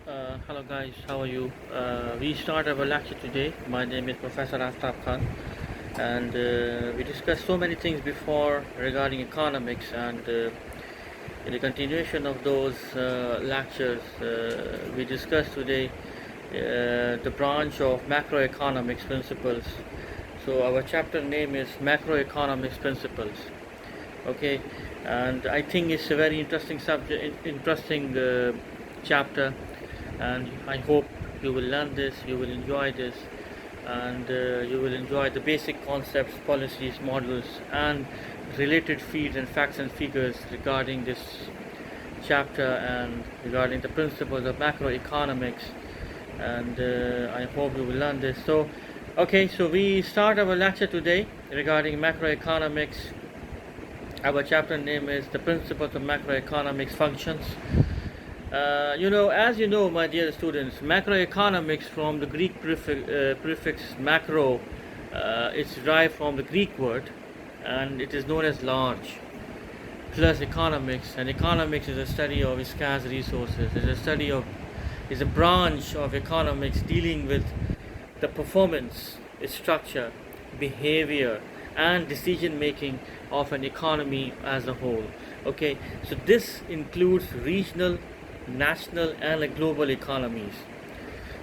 Hello guys, how are you? We start our lecture today. My name is Professor Aftab Khan, and we discussed so many things before regarding economics. And in the continuation of those lectures, we discussed today the branch of macroeconomics principles. So our chapter name is Macroeconomics Principles. Okay, and I think it's a very interesting subject, interesting chapter, and I hope you will learn this, you will enjoy this, and you will enjoy the basic concepts, policies, models, and related fields and facts and figures regarding this chapter and regarding the principles of macroeconomics. And I hope you will learn this. So we start our lecture today regarding macroeconomics. Our chapter name is The Principles of Macroeconomics Functions. As you know, my dear students, macroeconomics from the Greek prefix macro, it's derived from the Greek word, and it is known as large, plus economics. And economics is a study of scarce resources. Is a branch of economics dealing with the performance, structure, behavior, and decision making of an economy as a whole. Okay, so this includes regional, national, and global economies.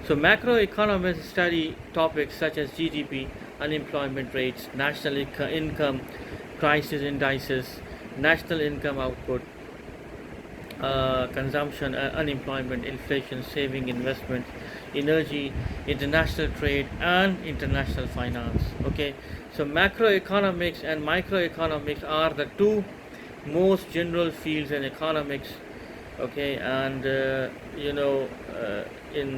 So macroeconomists study topics such as GDP, unemployment rates, national income, prices indices, national income output, consumption, unemployment, inflation, saving, investment, energy, international trade, and international finance. Okay, so macroeconomics and microeconomics are the two most general fields in economics. Okay, and in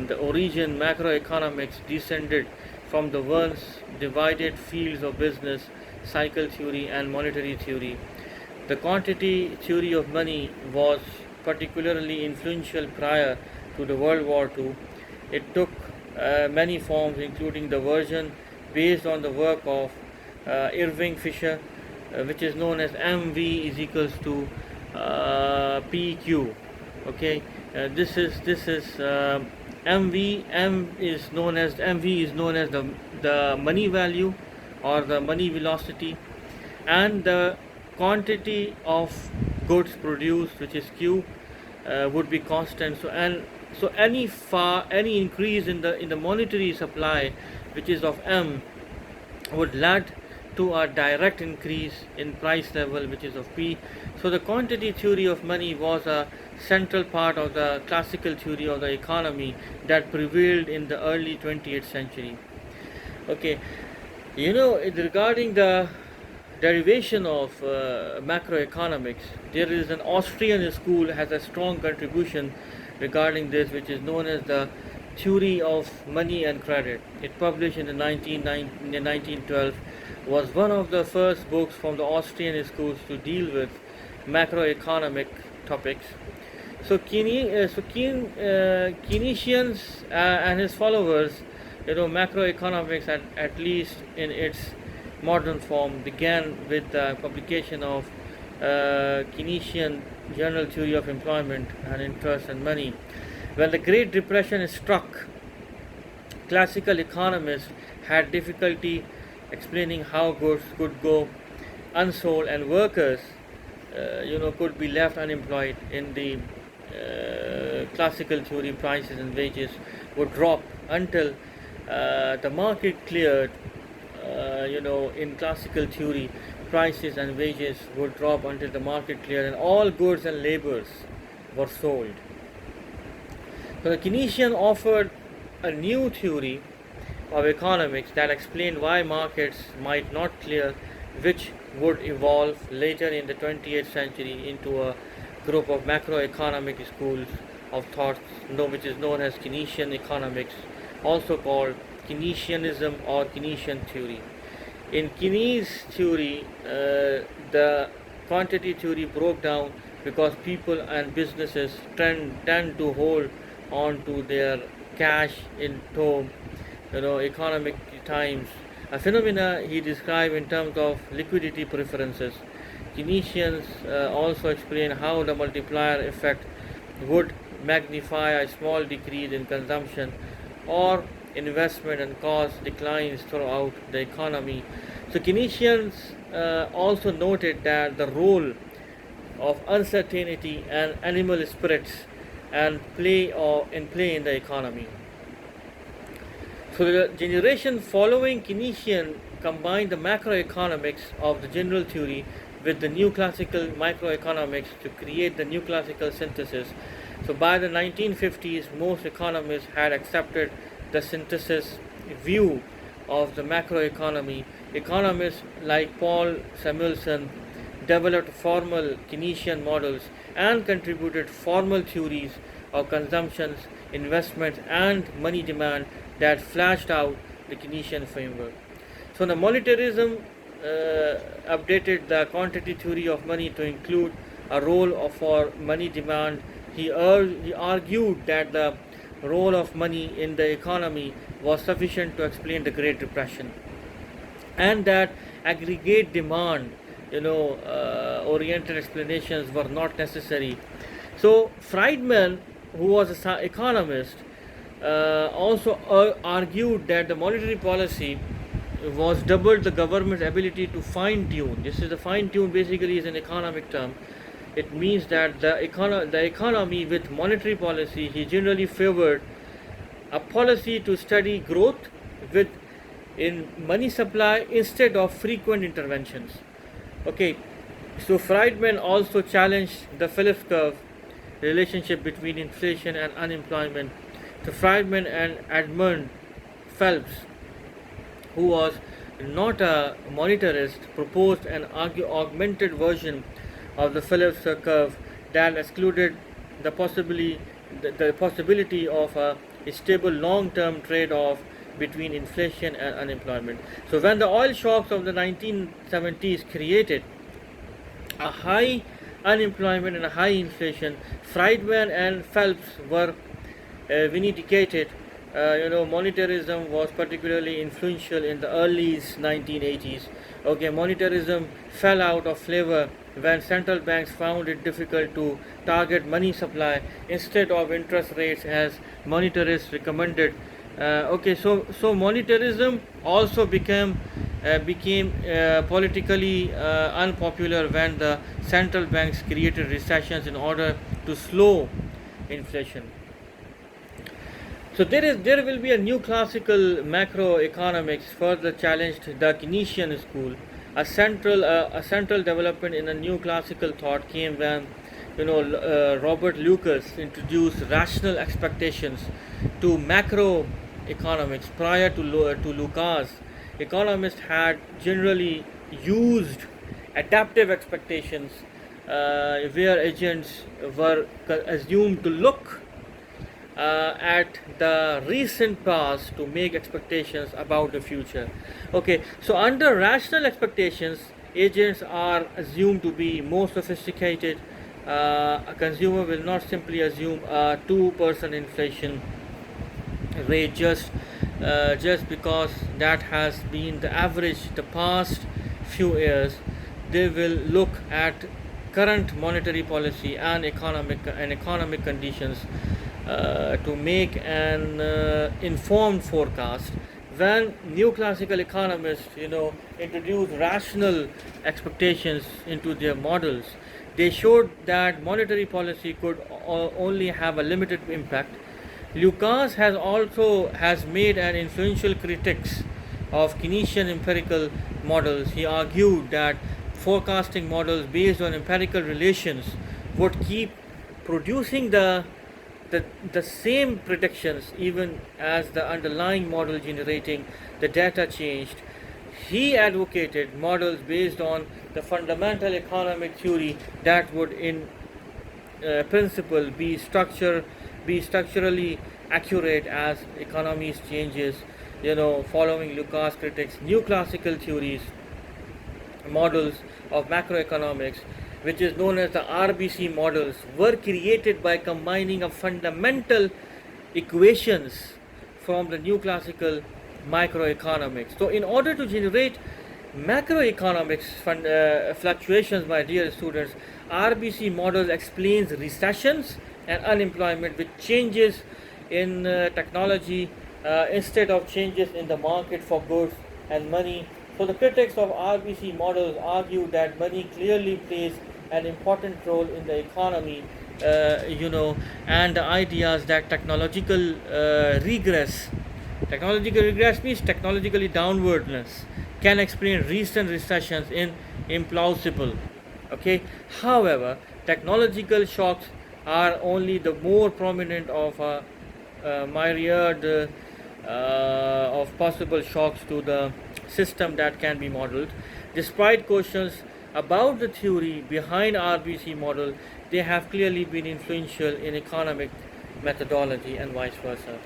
the origin, macroeconomics descended from the once divided fields of business, cycle theory, and monetary theory. The quantity theory of money was particularly influential prior to the World War II. It took many forms, including the version based on the work of Irving Fisher, which is known as MV is equals to PQ. Okay, this is MV is known as the money value or the money velocity, and the quantity of goods produced, which is Q, would be constant. So any increase in the monetary supply, which is of M, would lead to a direct increase in price level, which is of P. So the quantity theory of money was a central part of the classical theory of the economy that prevailed in the early 20th century. Okay, regarding the derivation of macroeconomics, there is an Austrian school has a strong contribution regarding this, which is known as the theory of money and credit. It published in 1912, was one of the first books from the Austrian schools to deal with macroeconomic topics. So Keynesians and his followers, macroeconomics at least in its modern form began with the publication of Keynesian General Theory of Employment and Interest and Money. When the Great Depression struck, classical economists had difficulty explaining how goods could go unsold and workers could be left unemployed. In the classical theory, prices and wages would drop until the market cleared. In classical theory, prices and wages would drop until the market cleared and all goods and labors were sold. So the Keynesian offered a new theory of economics that explained why markets might not clear, which would evolve later in the 20th century into a group of macroeconomic schools of thought, which is known as Keynesian Economics, also called Keynesianism or Keynesian Theory. In Keynes theory, the quantity theory broke down because people and businesses tend to hold on to their cash in tow, economic times, a phenomena he described in terms of liquidity preferences. Keynesians also explain how the multiplier effect would magnify a small decrease in consumption or investment and cause declines throughout the economy. So Keynesians also noted that the role of uncertainty and animal spirits and play in the economy. So the generation following Keynesian combined the macroeconomics of the general theory with the new classical microeconomics to create the new classical synthesis. So by the 1950s, most economists had accepted the synthesis view of the macroeconomy. Economists like Paul Samuelson developed formal Keynesian models and contributed formal theories of consumptions, investments, and money demand that flashed out the Keynesian framework. So the monetarism updated the quantity theory of money to include a role for money demand. He argued that the role of money in the economy was sufficient to explain the Great Depression, and that aggregate demand, oriented explanations were not necessary. So Friedman, who was an economist, also argued that the monetary policy was doubled the government's ability to fine tune. This is the fine tune basically is an economic term. It means that the economy with monetary policy, he generally favored a policy to study growth with in money supply instead of frequent interventions. Okay, so Friedman also challenged the Phillips curve relationship between inflation and unemployment. So Friedman and Edmund Phelps, who was not a monetarist, proposed an augmented version of the Phillips curve that excluded the possibility of a stable long-term trade-off between inflation and unemployment. So when the oil shocks of the 1970s created a high unemployment and a high inflation, Friedman and Phelps were vindicated. Monetarism was particularly influential in the early 1980s. Okay, monetarism fell out of favor when central banks found it difficult to target money supply instead of interest rates as monetarists recommended. So monetarism also became politically unpopular when the central banks created recessions in order to slow inflation. So there will be a new classical macroeconomics further challenged the Keynesian school. A central development in a new classical thought came when Robert Lucas introduced rational expectations to macroeconomics. Prior to Lucas, economists had generally used adaptive expectations, where agents were assumed to look at the recent past to make expectations about the future. Okay, so under rational expectations, agents are assumed to be more sophisticated. A consumer will not simply assume a 2% inflation rate just because that has been the average the past few years. They will look at current monetary policy and economic conditions to make an informed forecast. When new classical economists, introduced rational expectations into their models, they showed that monetary policy could only have a limited impact. Lucas has made an influential critiques of Keynesian empirical models. He argued that forecasting models based on empirical relations would keep producing the same predictions even as the underlying model generating the data changed. He advocated models based on the fundamental economic theory that would in principle be structurally accurate as economies changes. Following Lucas critics, new classical theories models of macroeconomics, which is known as the RBC models, were created by combining of fundamental equations from the new classical microeconomics. So in order to generate macroeconomics fluctuations, my dear students, RBC models explains recessions, and unemployment with changes in technology instead of changes in the market for goods and money. So the critics of RBC models argue that money clearly plays an important role in the economy, and the ideas that technological regress means technologically downwardness, can explain recent recessions in implausible. Okay, however, technological shocks are only the more prominent of a myriad of possible shocks to the system that can be modeled. Despite questions about the theory behind RBC model, they have clearly been influential in economic methodology and vice versa.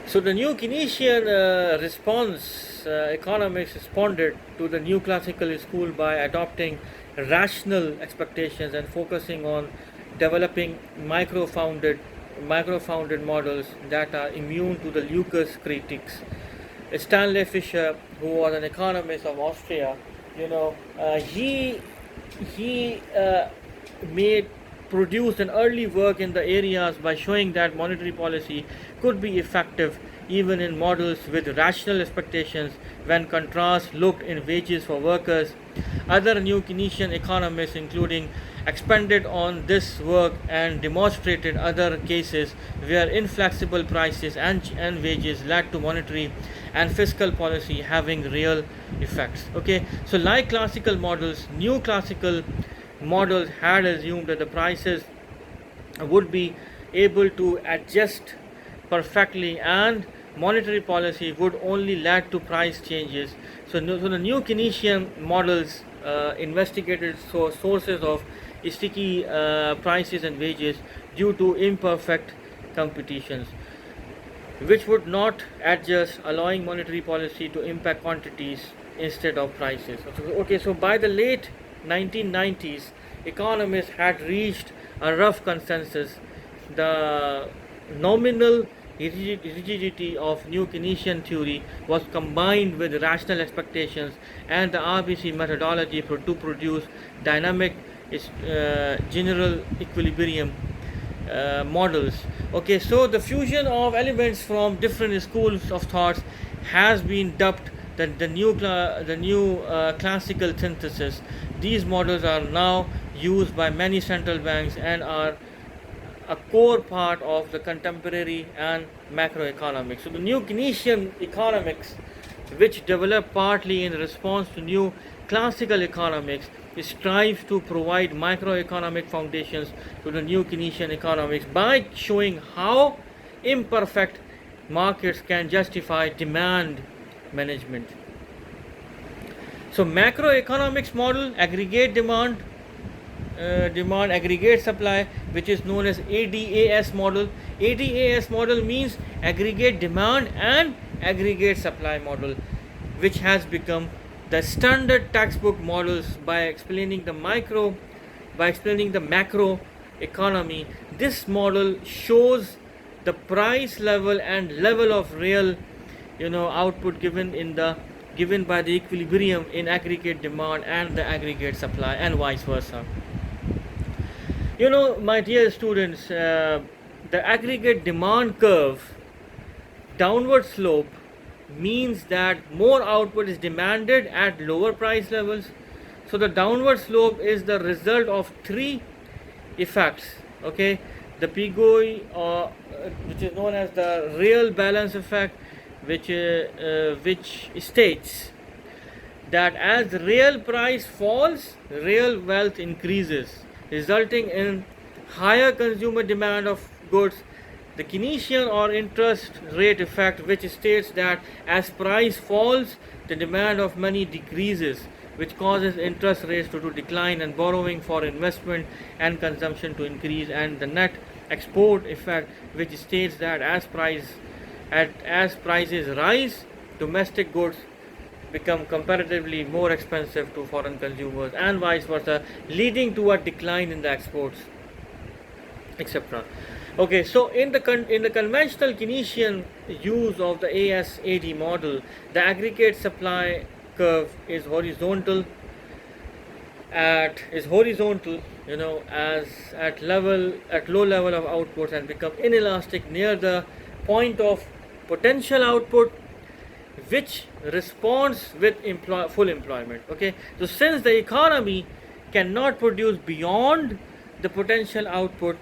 So the new Keynesian economics responded to the new classical school by adopting rational expectations and focusing on developing micro-founded models that are immune to the Lucas critiques. Stanley Fischer, who was an economist of Austria, he made produced an early work in the areas by showing that monetary policy could be effective even in models with rational expectations when contrast looked in wages for workers. Other new Keynesian economists, including, expanded on this work and demonstrated other cases where inflexible prices and wages led to monetary and fiscal policy having real effects. Okay, so like classical models, new classical models had assumed that the prices would be able to adjust perfectly and monetary policy would only lead to price changes. So the new Keynesian models investigated sources of sticky prices and wages due to imperfect competitions, which would not adjust, allowing monetary policy to impact quantities instead of prices. Okay, so by the late 1990s, economists had reached a rough consensus. The nominal rigidity of new Keynesian theory was combined with rational expectations and the RBC methodology to produce dynamic general equilibrium models. Okay, so the fusion of elements from different schools of thoughts has been dubbed the new classical synthesis. These models are now used by many central banks and are a core part of the contemporary and macroeconomics. So the new Keynesian economics, which developed partly in response to new classical economics, strives to provide microeconomic foundations to the new Keynesian economics by showing how imperfect markets can justify demand management. So macroeconomics model aggregate demand, aggregate supply, which is known as ADAS model. ADAS model means aggregate demand and aggregate supply model, which has become the standard textbook models by explaining the macro economy. This model shows the price level and level of real output given by the equilibrium in aggregate demand and the aggregate supply and vice versa. My dear students, the aggregate demand curve downward slope means that more output is demanded at lower price levels. So the downward slope is the result of three effects. Okay, the Pigou, which is known as the real balance effect, which states that as real price falls, real wealth increases, resulting in higher consumer demand of goods. The Keynesian or interest rate effect, which states that as price falls, the demand of money decreases, which causes interest rates to decline and borrowing for investment and consumption to increase, and the net export effect, which states that as prices rise, domestic goods become comparatively more expensive to foreign consumers and vice versa, leading to a decline in the exports, etc. Okay, so in the conventional Keynesian use of the ASAD model, the aggregate supply curve is horizontal is horizontal, as at low level of outputs, and become inelastic near the point of potential output, which responds with full employment. Okay, so since the economy cannot produce beyond the potential output,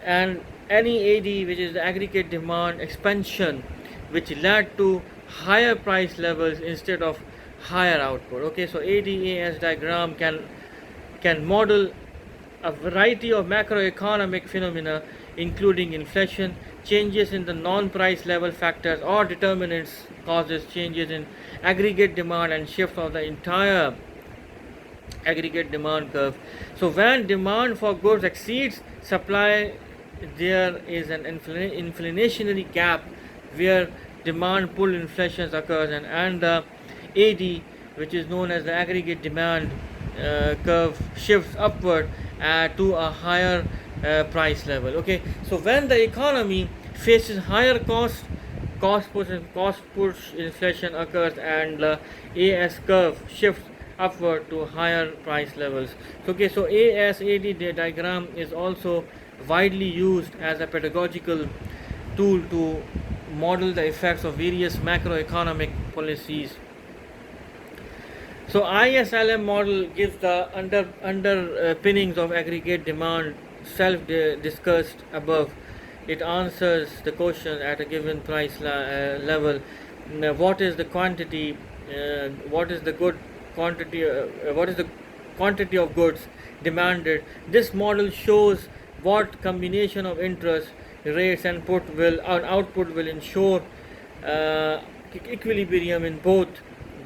and any AD, which is the aggregate demand expansion, which led to higher price levels instead of higher output. Okay, so ADAS diagram can model a variety of macroeconomic phenomena, including inflation, changes in the non-price level factors or determinants, causes changes in aggregate demand and shift of the entire aggregate demand curve. So when demand for goods exceeds supply, there is an inflationary gap where demand pull inflation occurs, and the AD, which is known as the aggregate demand curve, shifts upward to a higher price level. Okay, so when the economy faces higher cost push inflation occurs, and the AS curve shifts upward to higher price levels. Okay, so ASAD diagram is also widely used as a pedagogical tool to model the effects of various macroeconomic policies. So ISLM model gives the underpinnings of aggregate demand discussed above. It answers the question at a given price level. What is the quantity? What is the good quantity? What is the quantity of goods demanded? This model shows what combination of interest rates and output will ensure equilibrium in both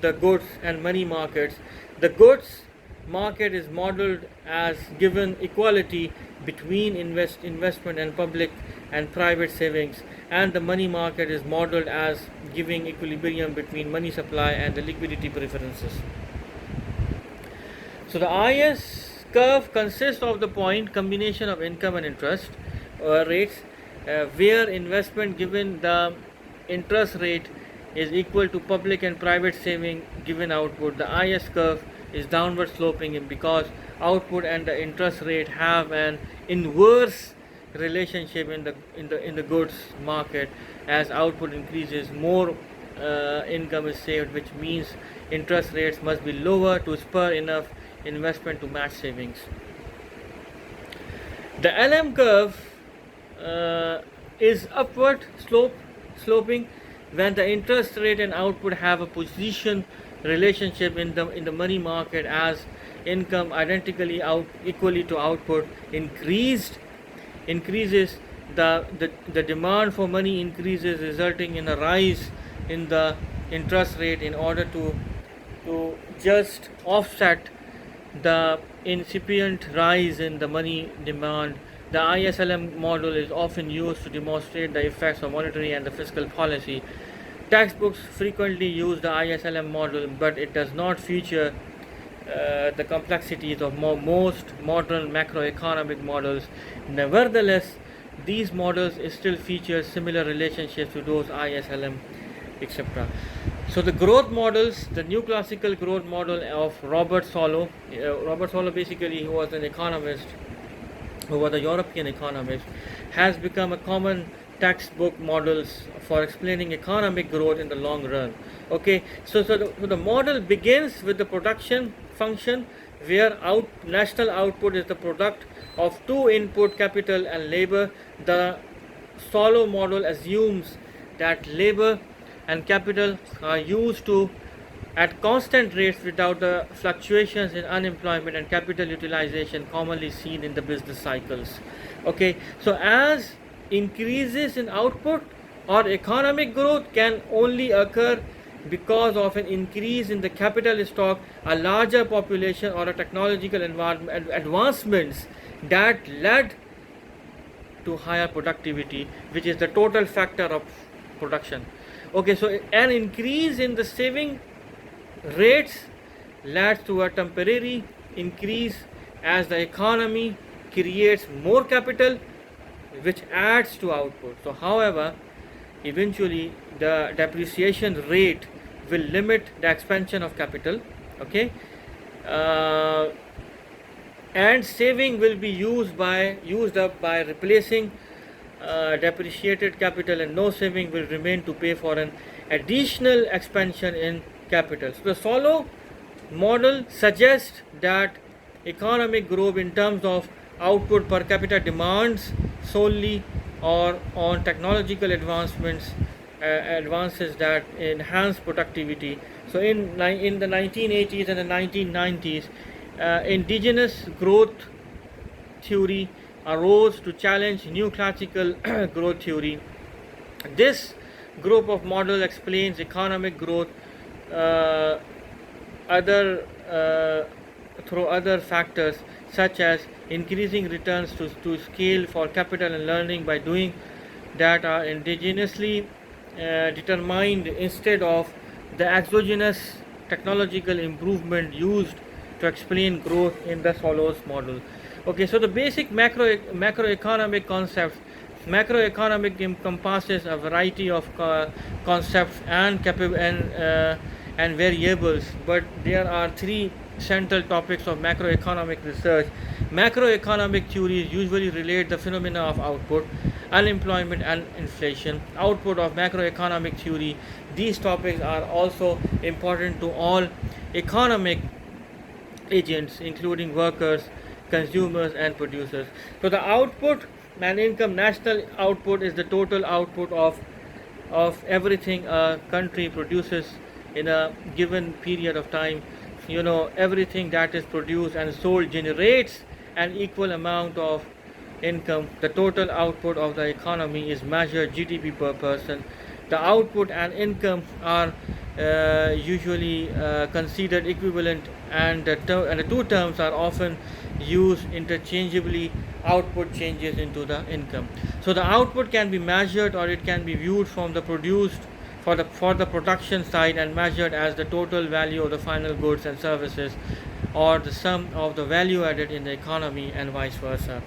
the goods and money markets. The goods market is modeled as given equality between investment and public and private savings, and the money market is modeled as giving equilibrium between money supply and the liquidity preferences. So the IS curve consists of the point combination of income and interest rates, where investment given the interest rate is equal to public and private saving given output. The IS curve is downward sloping because output and the interest rate have an inverse relationship in the goods market. As output increases, more income is saved, which means interest rates must be lower to spur enough investment to match savings. The LM curve is upward sloping when the interest rate and output have a position relationship in the money market. As income identically equally to output increases, the demand for money increases, resulting in a rise in the interest rate in order to just offset the incipient rise in the money demand. The ISLM model is often used to demonstrate the effects of monetary and the fiscal policy. Textbooks frequently use the ISLM model, but it does not feature the complexities of most modern macroeconomic models. Nevertheless, these models still feature similar relationships to those ISLM, etc. So the growth models, the new classical growth model of Robert Solow. Robert Solow, basically, who was an economist, who was a European economist, has become a common textbook models for explaining economic growth in the long run. Okay, so the model begins with the production function, where national output is the product of two input, capital and labor. The Solow model assumes that labor and capital are used at constant rates without the fluctuations in unemployment and capital utilization commonly seen in the business cycles. Okay, so as increases in output or economic growth can only occur because of an increase in the capital stock, a larger population, or a technological advancements that led to higher productivity, which is the total factor of production. Okay, so an increase in the saving rates leads to a temporary increase as the economy creates more capital, which adds to output. So however, eventually the depreciation rate will limit the expansion of capital. Okay, and saving will be used up by replacing depreciated capital, and no saving will remain to pay for an additional expansion in capital. So the Solow model suggests that economic growth in terms of output per capita demands solely or on technological advances that enhance productivity. So in the 1980s and the 1990s, indigenous growth theory arose to challenge new classical growth theory. This group of models explains economic growth uh, other through other factors such as increasing returns to scale for capital and learning by doing that are indigenously determined instead of the exogenous technological improvement used to explain growth in the Solos model. Okay, so the basic macroeconomic concepts. Macroeconomic encompasses a variety of concepts and variables, but there are three central topics of macroeconomic research. Macroeconomic theories usually relate the phenomena of output, unemployment, and inflation. Output of macroeconomic theory. These topics are also important to all economic agents, including workers, consumers, and producers. So the output and income, national output is the total output of everything a country produces in a given period of time. Everything that is produced and sold generates an equal amount of income. The total output of the economy is measured GDP per person. The output and income are usually considered equivalent, and the two terms are often used interchangeably. Output changes into the income. So the output can be measured, or it can be viewed from the produced for the production side and measured as the total value of the final goods and services, or the sum of the value added in the economy, and vice versa.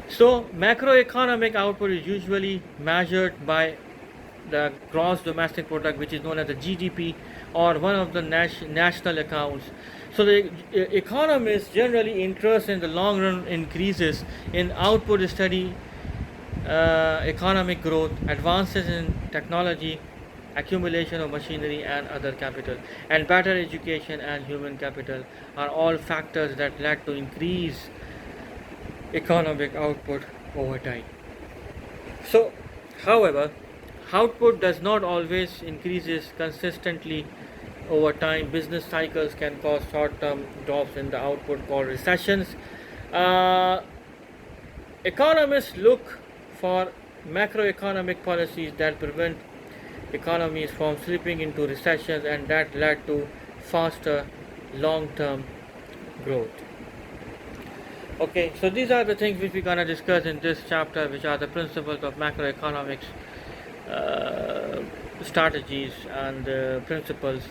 So macroeconomic output is usually measured by the gross domestic product, which is known as the GDP, or one of the national accounts. So the economists generally interest in the long run increases in output study economic growth, advances in technology, accumulation of machinery and other capital, and better education and human capital are all factors that led to increase economic output over time. So, however, output does not always increases consistently over time. Business cycles can cause short-term drops in the output called recessions. Uh, Economists look for macroeconomic policies that prevent economies from slipping into recessions, and that led to faster long-term growth. Okay, so these are the things which we're going to discuss in this chapter, which are the principles of macroeconomics, strategies and principles,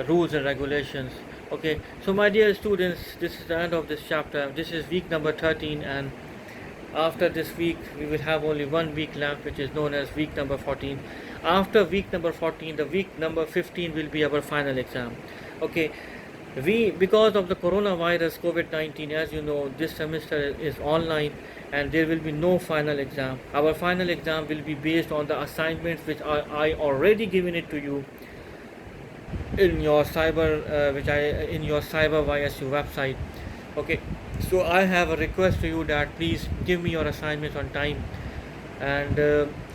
rules and regulations. Okay, so my dear students, this is the end of this chapter. This is week number 13, and after this week we will have only 1 week left, which is known as week number 14. After week number 14, the week number 15 will be our final exam. Okay, because of the coronavirus COVID-19, as you know, this semester is online and there will be no final exam. Our final exam will be based on the assignments which I already given it to you in your cyber YSU website. Okay, so I have a request to you that please give me your assignments on time, and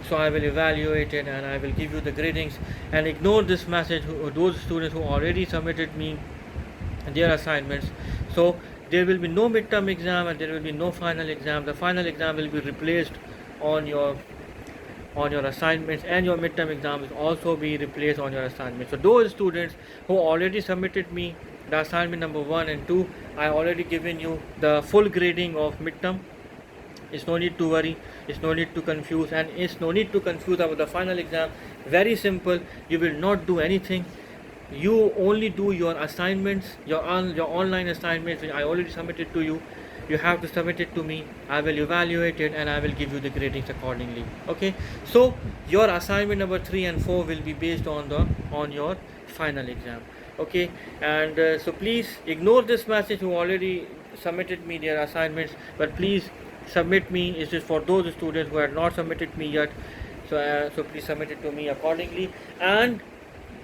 so I will evaluate it and I will give you the gradings. And ignore this message, those students who already submitted me their assignments. So there will be no midterm exam and there will be no final exam. The final exam will be replaced on your assignments, and your midterm exam will also be replaced on your assignments. So those students who already submitted me the assignment number 1 and 2, I already given you the full grading of midterm. It's no need to worry, it's no need to confuse, and it's no need to confuse about the final exam. Very simple. You will not do anything. You only do your assignments, your online assignments, which I already submitted to you. You have to submit it to me. I will evaluate it and I will give you the gradings accordingly. Okay, so your assignment number 3 and 4 will be based on your final exam. Okay, and so please ignore this message who already submitted me their assignments, but please submit me. It is for those students who have not submitted me yet, so please submit it to me accordingly. And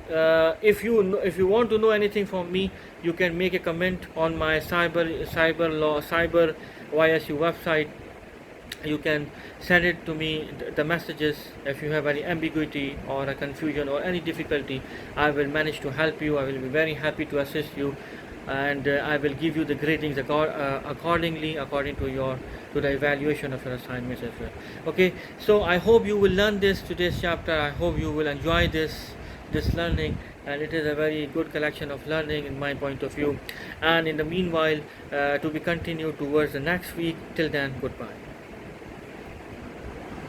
if you want to know anything from me, you can make a comment on my cyber YSU website. You can send it to me, the messages. If you have any ambiguity or a confusion or any difficulty, I will manage to help you. I will be very happy to assist you, and I will give you the gradings accordingly, according to the evaluation of your assignments as well. Okay, so I hope you will learn today's chapter. I hope you will enjoy this learning, and it is a very good collection of learning in my point of view. And in the meanwhile, to be continued towards the next week. Till then, goodbye.